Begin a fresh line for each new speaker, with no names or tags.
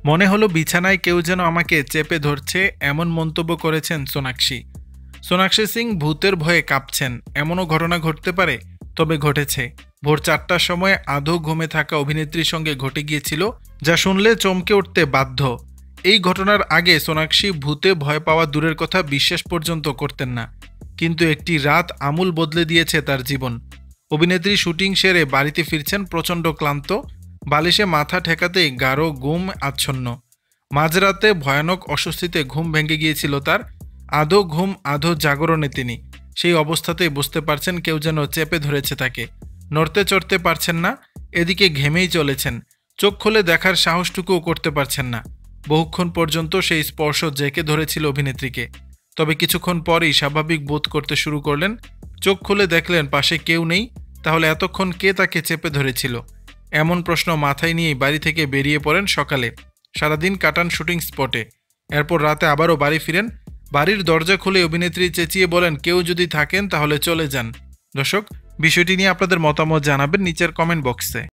মনে হলো বিছানায় কেউ যেন আমাকে চেপে ধরছে, এমন মন্তব্য করেছেন সোনাক্ষী। সোনাক্ষী সিং ভূতের ভয়ে কাঁপছেন, এমনও ঘটনা ঘটতে পারে? তবে ঘটেছে। ভোর 4টার সময় আধো ঘুমে থাকা অভিনেত্রীর সঙ্গে ঘটে গিয়েছিল, যা শুনলে চমকে উঠতে বাধ্য। এই ঘটনার আগে সোনাক্ষী ভূতে ভয় পাওয়া দূরের কথা বিশ্বাস পর্যন্ত করতেন না, কিন্তু একটি রাত আমূল বদলে দিয়েছে তার জীবন। অভিনেত্রী শুটিং সেরে বাড়িতে ফিরছেন প্রচণ্ড ক্লান্ত, বালিশে মাথা ঠেকাতেই গাঢ় ঘুম আচ্ছন্ন। মাঝরাতে ভয়ানক অস্বস্তিতে ঘুম ভেঙে গিয়েছিল তার। আধো ঘুম আধো জাগরণে তিনি। সেই অবস্থাতেই বুঝতে পারছেন কেউ যেন চেপে ধরেছে তাকে। নড়তে চড়তে পারছেন না, এদিকে ঘেমেই চলেছেন। চোখ খুলে দেখার সাহসটুকুও করতে পারছেন না। বহুক্ষণ পর্যন্ত সেই স্পর্শ জেঁকে ধরেছিল অভিনেত্রীকে। তবে কিছুক্ষণ পরেই স্বাভাবিক বোধ করতে শুরু করলেন। চোখ খুলে দেখলেন পাশে কেউ নেই। তাহলে এতক্ষণ কে তাকে চেপে ধরেছিল? এমন প্রশ্ন মাথায় নিয়েই বাড়ি থেকে বেরিয়ে পড়েন সকালে। সারাদিন কাটান শুটিং স্পটে। এরপর রাতে আবারও বাড়ি ফিরেন। বাড়ির দরজা খুলে অভিনেত্রী চেঁচিয়ে বলেন, কেউ যদি থাকেন তাহলে চলে যান। দর্শক, বিষয়টি নিয়ে আপনাদের মতামত জানাবেন নিচের কমেন্ট বক্সে।